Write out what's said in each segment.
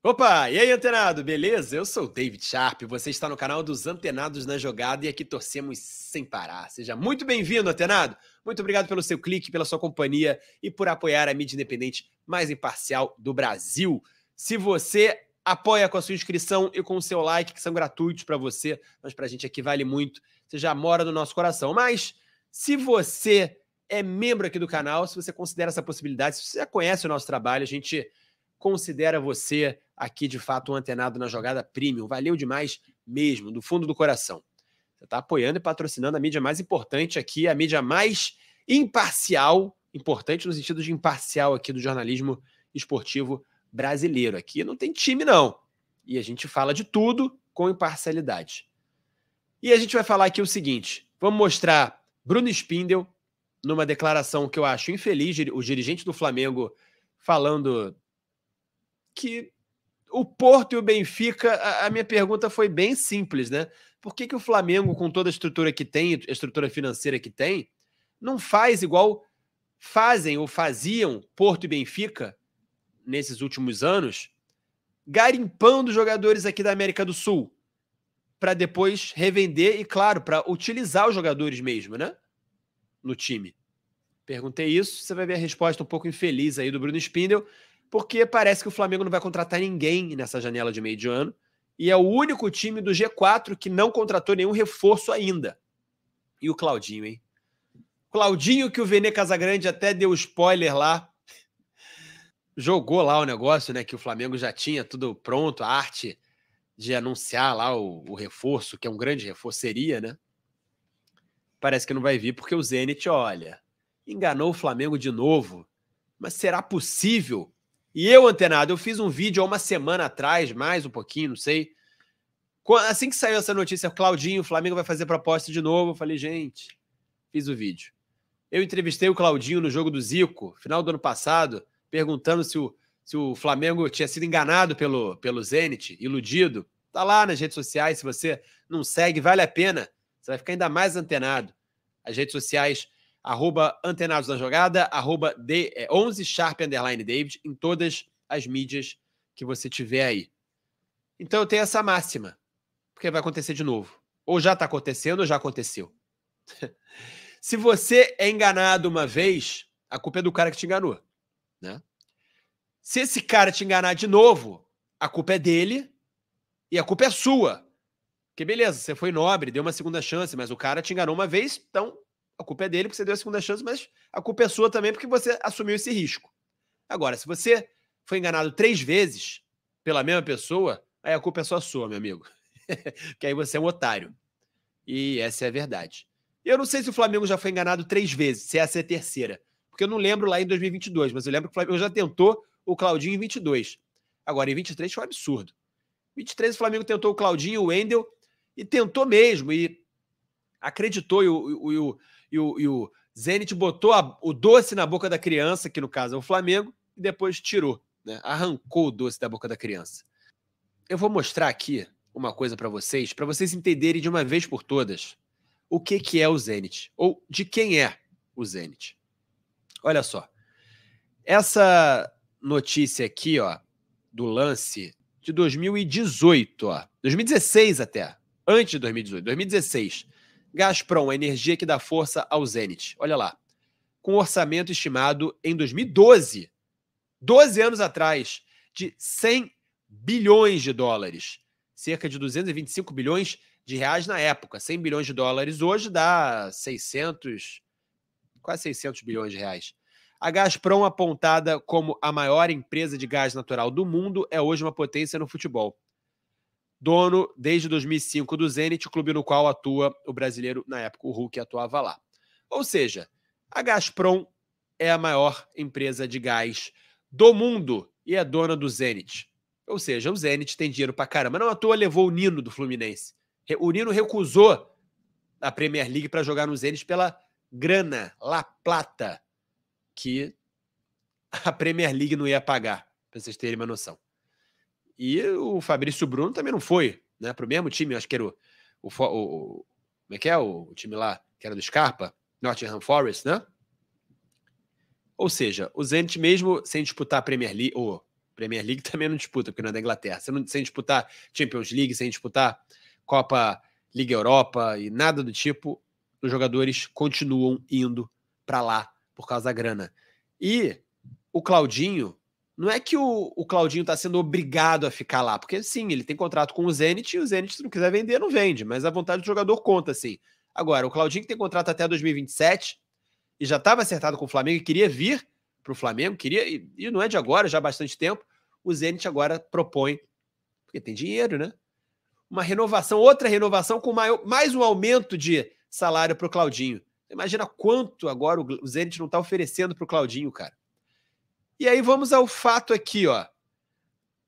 Opa, e aí, antenado, beleza? Eu sou o David Sharp, você está no canal dos Antenados na Jogada e aqui torcemos sem parar. Seja muito bem-vindo, antenado. Muito obrigado pelo seu clique, pela sua companhia e por apoiar a mídia independente mais imparcial do Brasil. Se você apoia com a sua inscrição e com o seu like, que são gratuitos para você, mas para a gente aqui vale muito, você já mora no nosso coração. Mas se você é membro aqui do canal, se você considera essa possibilidade, se você já conhece o nosso trabalho, a gente considera você aqui, de fato, um antenado na jogada premium. Valeu demais mesmo, do fundo do coração. Você está apoiando e patrocinando a mídia mais importante aqui, a mídia mais imparcial, importante no sentido de imparcial aqui do jornalismo esportivo brasileiro. Aqui não tem time, não. E a gente fala de tudo com imparcialidade. E a gente vai falar aqui o seguinte, vamos mostrar Bruno Spindel numa declaração que eu acho infeliz, o dirigente do Flamengo falando que o Porto e o Benfica, a minha pergunta foi bem simples, né? Por que o Flamengo, com toda a estrutura que tem, a estrutura financeira que tem, não faz igual fazem ou faziam Porto e Benfica nesses últimos anos, garimpando jogadores aqui da América do Sul, para depois revender e, claro, para utilizar os jogadores mesmo, né? No time. Perguntei isso, você vai ver a resposta um pouco infeliz aí do Bruno Spindel, porque parece que o Flamengo não vai contratar ninguém nessa janela de meio de ano, e é o único time do G4 que não contratou nenhum reforço ainda. E o Claudinho, hein? Claudinho, que o Vene Casagrande até deu spoiler lá, jogou lá o negócio, né, que o Flamengo já tinha tudo pronto, a arte de anunciar lá o reforço, que é um grande reforço, seria, né? Parece que não vai vir, porque o Zenit, olha, enganou o Flamengo de novo. Mas será possível? E eu, antenado, eu fiz um vídeo há uma semana atrás, mais um pouquinho, não sei. Assim que saiu essa notícia, Claudinho, o Flamengo vai fazer proposta de novo, eu falei, gente, fiz o vídeo. Eu entrevistei o Claudinho no jogo do Zico, final do ano passado, perguntando se o Flamengo tinha sido enganado pelo Zenit, iludido. Tá lá nas redes sociais, se você não segue, vale a pena. Você vai ficar ainda mais antenado. As redes sociais, @antenados na jogada, 11sharp_David, em todas as mídias que você tiver aí. Então eu tenho essa máxima, porque vai acontecer de novo. Ou já está acontecendo, ou já aconteceu. Se você é enganado uma vez, a culpa é do cara que te enganou, né? Se esse cara te enganar de novo, a culpa é dele e a culpa é sua. Porque beleza, você foi nobre, deu uma segunda chance, mas o cara te enganou uma vez, então a culpa é dele porque você deu a segunda chance, mas a culpa é sua também porque você assumiu esse risco. Agora, se você foi enganado 3 vezes pela mesma pessoa, aí a culpa é só sua, meu amigo. Porque aí você é um otário. E essa é a verdade. Eu não sei se o Flamengo já foi enganado 3 vezes, se essa é a terceira. Porque eu não lembro lá em 2022, mas eu lembro que o Flamengo já tentou o Claudinho em 22. Agora, em 23 foi um absurdo. Em 23 o Flamengo tentou o Claudinho, o Wendel, e tentou mesmo, e acreditou, e o Zenit botou o doce na boca da criança, que no caso é o Flamengo, e depois tirou, né? Arrancou o doce da boca da criança. Eu vou mostrar aqui uma coisa para vocês entenderem de uma vez por todas o que é o Zenit, ou de quem é o Zenit. Olha só, essa notícia aqui, ó, do lance de 2018, ó, 2016 até, antes de 2018, 2016, Gazprom, a energia que dá força ao Zenit. Olha lá, com orçamento estimado em 2012, 12 anos atrás, de 100 bilhões de dólares, cerca de 225 bilhões de reais na época. 100 bilhões de dólares hoje dá 600, quase 600 bilhões de reais. A Gazprom, apontada como a maior empresa de gás natural do mundo, é hoje uma potência no futebol. Dono, desde 2005, do Zenit, clube no qual atua o brasileiro, na época, o Hulk atuava lá. Ou seja, a Gazprom é a maior empresa de gás do mundo e é dona do Zenit. Ou seja, o Zenit tem dinheiro pra caramba. Não à toa levou o Nino do Fluminense. O Nino recusou a Premier League para jogar no Zenit pela grana, La Plata, que a Premier League não ia pagar, para vocês terem uma noção. E o Fabrício Bruno também não foi, né, para o mesmo time, acho que era como é que é o time lá, que era do Scarpa, Nottingham Forest, né? Ou seja, o Zenit mesmo sem disputar a Premier League, ou Premier League também não disputa, porque não é da Inglaterra. Sem disputar Champions League, sem disputar Copa Liga Europa e nada do tipo, os jogadores continuam indo para lá por causa da grana. E o Claudinho, não é que o Claudinho está sendo obrigado a ficar lá, porque sim, ele tem contrato com o Zenit, e o Zenit, se não quiser vender, não vende, mas a vontade do jogador conta, sim. Agora, o Claudinho que tem contrato até 2027 e já estava acertado com o Flamengo e queria vir para o Flamengo, e não é de agora, já há bastante tempo, o Zenit agora propõe, porque tem dinheiro, né? Uma renovação, outra renovação com mais um aumento de salário para o Claudinho. Imagina quanto agora o Zenit não está oferecendo para o Claudinho, cara. E aí vamos ao fato aqui, ó.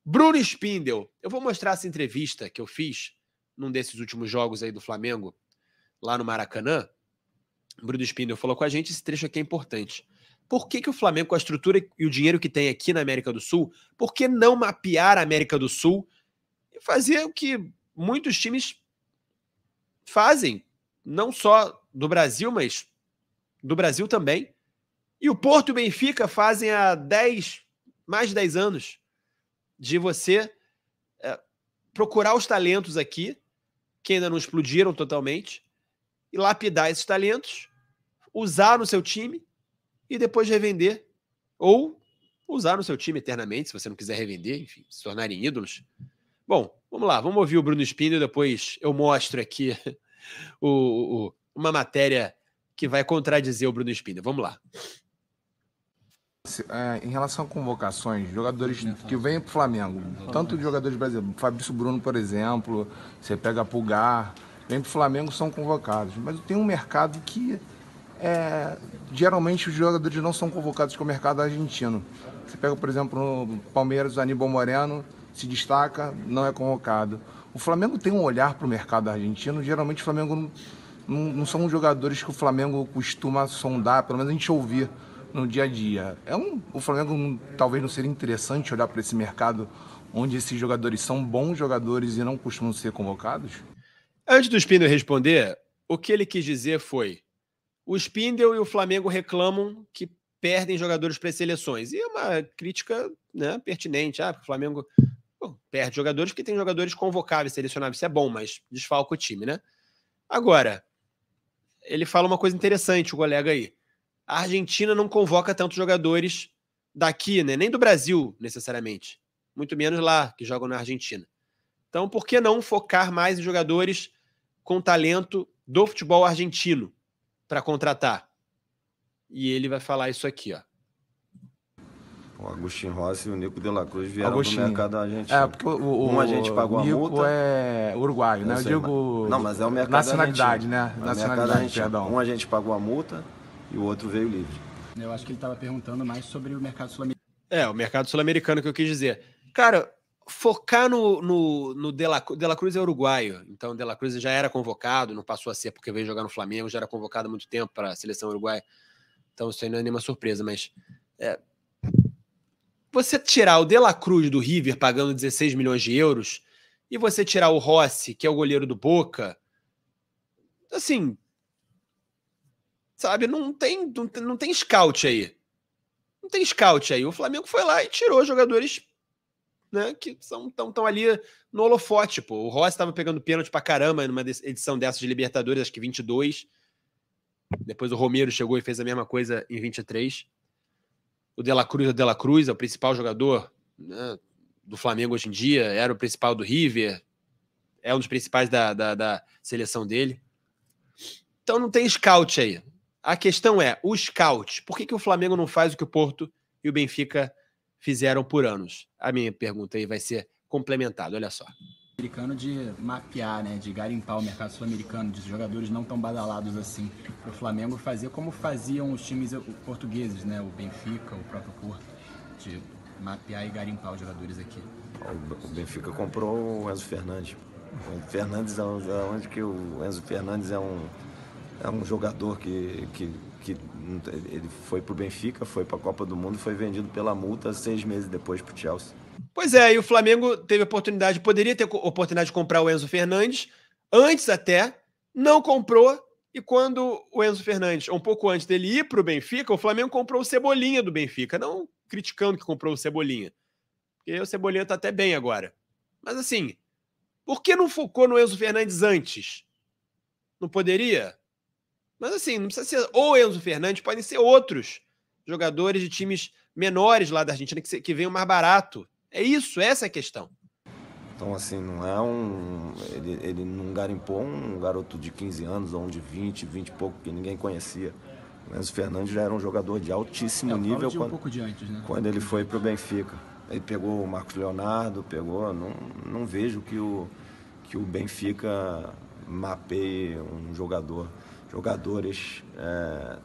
Bruno Spindel. Eu vou mostrar essa entrevista que eu fiz num desses últimos jogos aí do Flamengo, lá no Maracanã. Bruno Spindel falou com a gente, esse trecho aqui é importante. Por que o Flamengo, com a estrutura e o dinheiro que tem aqui na América do Sul, por que não mapear a América do Sul e fazer o que muitos times fazem, não só do Brasil, mas do Brasil também. E o Porto e o Benfica fazem há mais de 10 anos, de você procurar os talentos aqui, que ainda não explodiram totalmente, e lapidar esses talentos, usar no seu time e depois revender. Ou usar no seu time eternamente, se você não quiser revender, enfim, se tornarem ídolos. Bom, vamos lá, vamos ouvir o Bruno Spindel, depois eu mostro aqui uma matéria que vai contradizer o Bruno Spindel. Vamos lá. Em relação a convocações, jogadores que vêm para o Flamengo, tanto de jogadores brasileiros, Fabrício Bruno, por exemplo, você pega Pulgar, vem para o Flamengo, são convocados. Mas tem um mercado que geralmente os jogadores não são convocados, que é o mercado argentino. Você pega, por exemplo, no Palmeiras, o Aníbal Moreno se destaca, não é convocado. O Flamengo tem um olhar para o mercado argentino, geralmente o Flamengo não são jogadores que o Flamengo costuma sondar, pelo menos a gente ouvir no dia a dia. O Flamengo talvez não seria interessante olhar para esse mercado onde esses jogadores são bons jogadores e não costumam ser convocados? Antes do Spindel responder, o que ele quis dizer foi: o Spindel e o Flamengo reclamam que perdem jogadores para as seleções. E é uma crítica, né, pertinente. O Flamengo perde jogadores porque tem jogadores convocáveis, selecionáveis. Isso é bom, mas desfalca o time, né? Agora, ele fala uma coisa interessante, o colega aí. A Argentina não convoca tantos jogadores daqui, né? Nem do Brasil, necessariamente. Muito menos lá, que jogam na Argentina. Então, por que não focar mais em jogadores com talento do futebol argentino para contratar? E ele vai falar isso aqui, ó. O Agustín Rossi e o Nico de la Cruz vieram do mercado argentino. Porque a gente pagou a multa. O Nico é uruguaio, né? Eu digo... Não, mas é o mercado nacionalidade, argentino. Né? Nacionalidade, perdão. Um a gente pagou a multa e o outro veio livre. Eu acho que ele estava perguntando mais sobre o mercado sul-americano. O mercado sul-americano que eu quis dizer. Cara, focar no De La Cruz é uruguaio. Então, De La Cruz já era convocado, não passou a ser porque veio jogar no Flamengo, já era convocado há muito tempo para a seleção uruguaia. Então, isso aí não é nenhuma surpresa, mas... você tirar o De La Cruz do River pagando 16 milhões de euros e você tirar o Rossi, que é o goleiro do Boca, assim, sabe, não tem scout aí. Não tem scout aí. O Flamengo foi lá e tirou jogadores, né, que estão ali no holofote. Pô. O Rossi estava pegando pênalti pra caramba numa edição dessas de Libertadores, acho que 22. Depois o Romero chegou e fez a mesma coisa em 23. O De La Cruz é o principal jogador, né, do Flamengo hoje em dia, era o principal do River, é um dos principais da seleção dele. Então não tem scout aí. A questão é, o scout, por que o Flamengo não faz o que o Porto e o Benfica fizeram por anos? A minha pergunta aí vai ser complementada, olha só. Americano de mapear, né, de garimpar o mercado sul-americano, de jogadores não tão badalados assim, para o Flamengo fazer como faziam os times portugueses, né, o Benfica, o próprio Porto, de mapear e garimpar os jogadores aqui. O Benfica comprou o Enzo Fernandes. O Enzo Fernandes onde que o Enzo Fernandes é um jogador que ele foi para o Benfica, foi para a Copa do Mundo, foi vendido pela multa 6 meses depois para o Chelsea. Pois é, e o Flamengo teve oportunidade, poderia ter oportunidade de comprar o Enzo Fernandes, antes até, não comprou, e quando o Enzo Fernandes, um pouco antes dele ir para o Benfica, o Flamengo comprou o Cebolinha do Benfica, não criticando que comprou o Cebolinha, Porque o Cebolinha tá até bem agora. Mas assim, por que não focou no Enzo Fernandes antes? Não poderia? Mas assim, não precisa ser o Enzo Fernandes, podem ser outros jogadores de times menores lá da Argentina que venham mais barato. É isso, essa é a questão. Então, assim, não é um... Ele não garimpou um garoto de 15 anos ou um de 20 e pouco, que ninguém conhecia. O Enzo Fernandes já era um jogador de altíssimo nível um pouco de antes, né? Quando ele foi para o Benfica. Ele pegou o Marcos Leonardo, não vejo que o Benfica mapeie um jogador. Jogadores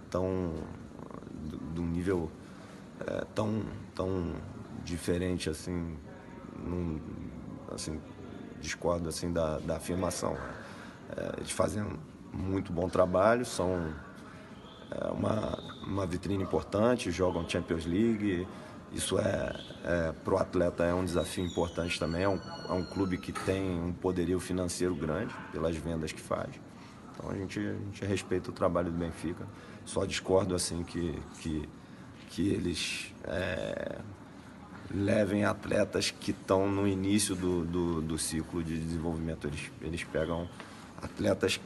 tão do nível tão diferente assim, assim, discordo assim da afirmação. Eles fazem muito bom trabalho, são uma vitrine importante, jogam Champions League. Isso para o atleta é um desafio importante também. É um clube que tem um poderio financeiro grande pelas vendas que faz. Então a gente respeita o trabalho do Benfica. Só discordo assim que eles levem atletas que estão no início do ciclo de desenvolvimento. Eles pegam atletas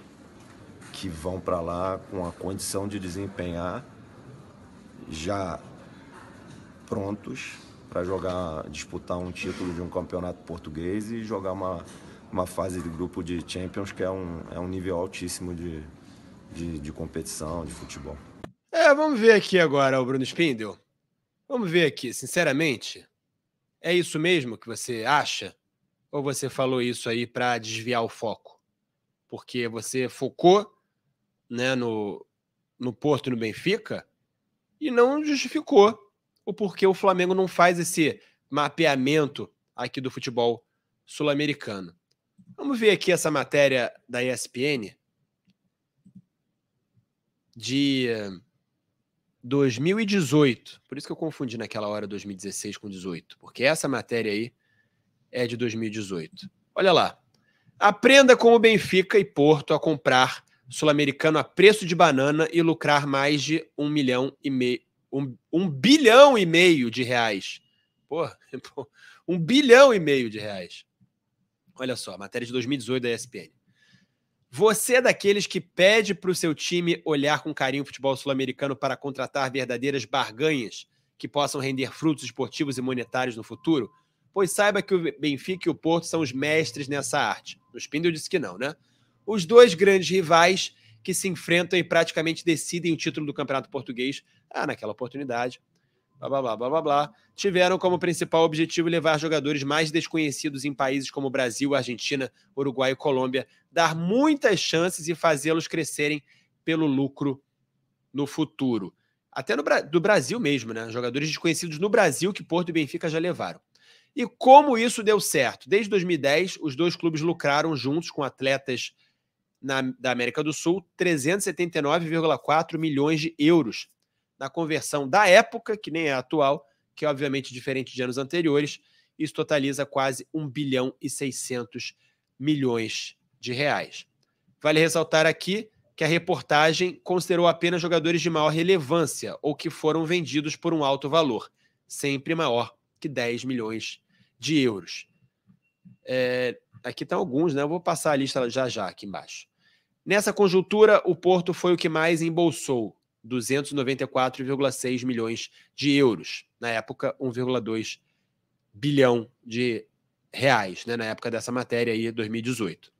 que vão para lá com a condição de desempenhar já prontos para disputar um título de um campeonato português e jogar uma fase de grupo de Champions, que é um nível altíssimo de competição, de futebol. Vamos ver aqui agora, o Bruno Spindel. Vamos ver aqui, sinceramente, é isso mesmo que você acha? Ou você falou isso aí para desviar o foco? Porque você focou, né, no Porto e no Benfica e não justificou o porquê o Flamengo não faz esse mapeamento aqui do futebol sul-americano. Vamos ver aqui essa matéria da ESPN de 2018. Por isso que eu confundi naquela hora 2016 com 18, porque essa matéria aí é de 2018. Olha lá. Aprenda com o Benfica e Porto a comprar sul-americano a preço de banana e lucrar mais de 1 bilhão e meio de reais. Porra, 1 bilhão e meio de reais. Olha só, matéria de 2018 da ESPN. Você é daqueles que pede para o seu time olhar com carinho o futebol sul-americano para contratar verdadeiras barganhas que possam render frutos esportivos e monetários no futuro? Pois saiba que o Benfica e o Porto são os mestres nessa arte. O Spindel disse que não, né? Os dois grandes rivais que se enfrentam e praticamente decidem o título do Campeonato Português, naquela oportunidade, tiveram como principal objetivo levar jogadores mais desconhecidos em países como Brasil, Argentina, Uruguai e Colômbia, dar muitas chances e fazê-los crescerem pelo lucro no futuro. Até do Brasil mesmo, né? Jogadores desconhecidos no Brasil que Porto e Benfica já levaram. E como isso deu certo? Desde 2010, os dois clubes lucraram juntos com atletas da América do Sul 379,4 milhões de euros. Na conversão da época, que nem é atual, que é obviamente diferente de anos anteriores, isso totaliza quase 1 bilhão e 600 milhões de reais. Vale ressaltar aqui que a reportagem considerou apenas jogadores de maior relevância ou que foram vendidos por um alto valor, sempre maior que 10 milhões de euros. Aqui estão alguns, né? Eu vou passar a lista já aqui embaixo. Nessa conjuntura, o Porto foi o que mais embolsou, 294,6 milhões de euros. Na época, 1,2 bilhão de reais, né? Na época dessa matéria aí, 2018.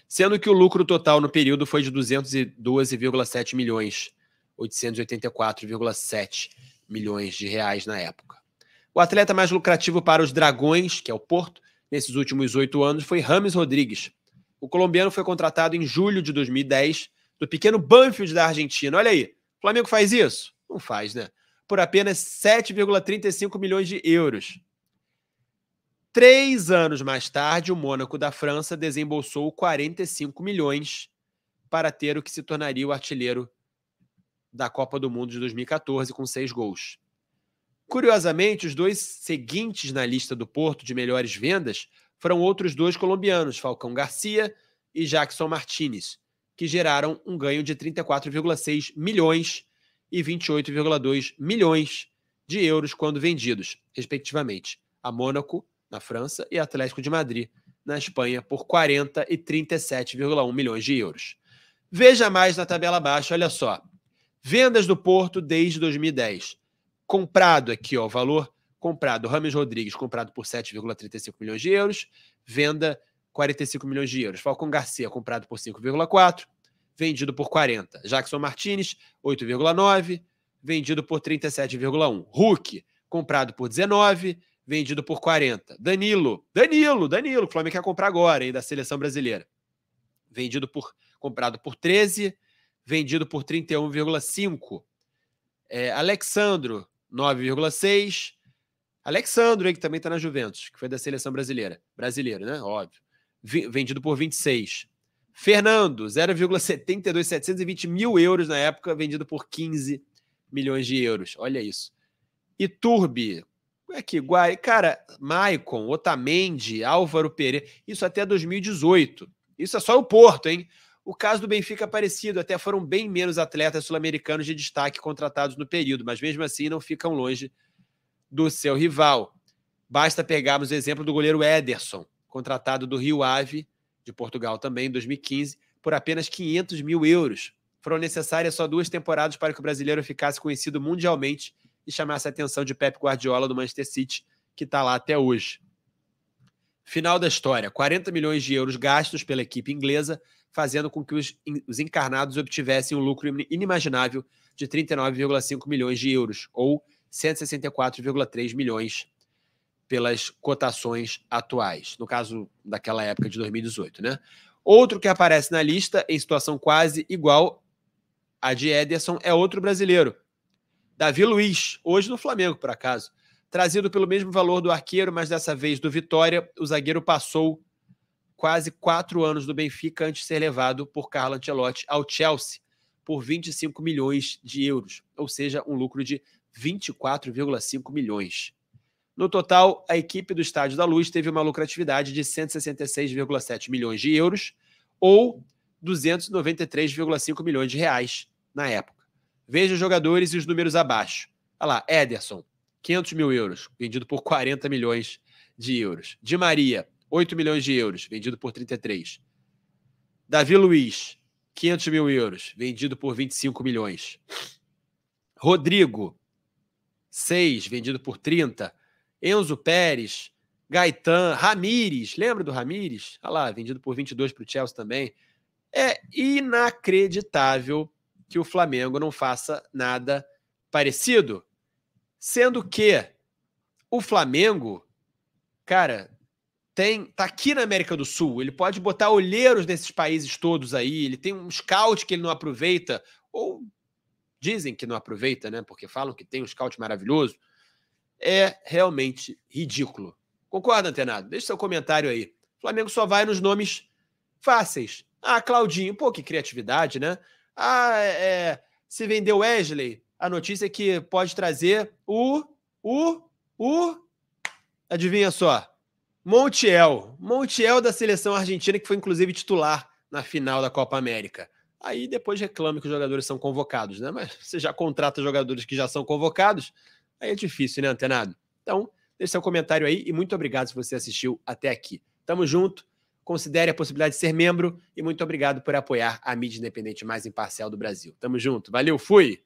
Sendo que o lucro total no período foi de 212,7 milhões, 884,7 milhões de reais na época. O atleta mais lucrativo para os Dragões, que é o Porto, nesses últimos 8 anos, foi James Rodrigues. O colombiano foi contratado em julho de 2010 do pequeno Banfield da Argentina. Olha aí, o Flamengo faz isso? Não faz, né? Por apenas 7,35 milhões de euros. 3 anos mais tarde, o Mônaco da França desembolsou 45 milhões para ter o que se tornaria o artilheiro da Copa do Mundo de 2014, com 6 gols. Curiosamente, os dois seguintes na lista do Porto de melhores vendas foram outros 2 colombianos, Falcão Garcia e Jackson Martínez, que geraram um ganho de 34,6 milhões e 28,2 milhões de euros quando vendidos, respectivamente, a Mônaco, na França, e Atlético de Madrid, na Espanha, por 40 e 37,1 milhões de euros. Veja mais na tabela abaixo, olha só. Vendas do Porto desde 2010. Comprado aqui, ó, o valor comprado. Rames Rodrigues, comprado por 7,35 milhões de euros. Venda, 45 milhões de euros. Falcão Garcia, comprado por 5,4. Vendido por 40. Jackson Martínez, 8,9. Vendido por 37,1. Hulk, comprado por 19. Vendido por 40. Danilo, o Flamengo quer comprar agora, hein, da seleção brasileira. Comprado por 13. Vendido por 31,5. Alexandro, 9,6. Alexandro, que também está na Juventus, que foi da seleção brasileira. Brasileiro, né? Óbvio. Vendido por 26. Fernando, 0,72, 720 mil euros na época, vendido por 15 milhões de euros. Olha isso. Iturbe, aqui, cara, Maicon, Otamendi, Álvaro Pereira, isso até 2018. Isso é só o Porto, hein? O caso do Benfica é parecido, até foram bem menos atletas sul-americanos de destaque contratados no período, mas mesmo assim não ficam longe do seu rival. Basta pegarmos o exemplo do goleiro Ederson, contratado do Rio Ave, de Portugal também, em 2015, por apenas 500 mil euros. Foram necessárias só 2 temporadas para que o brasileiro ficasse conhecido mundialmente e chamasse a atenção de Pep Guardiola do Manchester City, que está lá até hoje. Final da história, 40 milhões de euros gastos pela equipe inglesa, fazendo com que os encarnados obtivessem um lucro inimaginável de 39,5 milhões de euros, ou 164,3 milhões pelas cotações atuais, no caso daquela época de 2018, né? Outro que aparece na lista, em situação quase igual à de Ederson, é outro brasileiro, Davi Luiz, hoje no Flamengo, por acaso. Trazido pelo mesmo valor do arqueiro, mas dessa vez do Vitória, o zagueiro passou quase 4 anos do Benfica antes de ser levado por Carlo Ancelotti ao Chelsea por 25 milhões de euros, ou seja, um lucro de 24,5 milhões. No total, a equipe do Estádio da Luz teve uma lucratividade de 166,7 milhões de euros ou 293,5 milhões de reais na época. Veja os jogadores e os números abaixo. Olha lá, Ederson, 500 mil euros, vendido por 40 milhões de euros. Di Maria, 8 milhões de euros, vendido por 33. Davi Luiz, 500 mil euros, vendido por 25 milhões. Rodrigo, 6, vendido por 30. Enzo Pérez, Gaetan, Ramires, lembra do Ramires? Olha lá, vendido por 22 para o Chelsea também. É inacreditável que o Flamengo não faça nada parecido. Sendo que o Flamengo, cara, tá aqui na América do Sul, ele pode botar olheiros nesses países todos aí, ele tem um scout que ele não aproveita, ou dizem que não aproveita, né? Porque falam que tem um scout maravilhoso. É realmente ridículo. Concorda, Antenado? Deixa seu comentário aí. O Flamengo só vai nos nomes fáceis. Ah, Claudinho, pô, que criatividade, né? Ah, se vendeu Wesley, a notícia é que pode trazer adivinha só, Montiel da seleção argentina, que foi inclusive titular na final da Copa América. Aí depois reclama que os jogadores são convocados, né? Mas você já contrata jogadores que já são convocados, aí é difícil, né, Antenado? Então, deixe seu comentário aí e muito obrigado se você assistiu até aqui. Tamo junto, considere a possibilidade de ser membro e muito obrigado por apoiar a mídia independente mais imparcial do Brasil. Tamo junto, valeu, fui!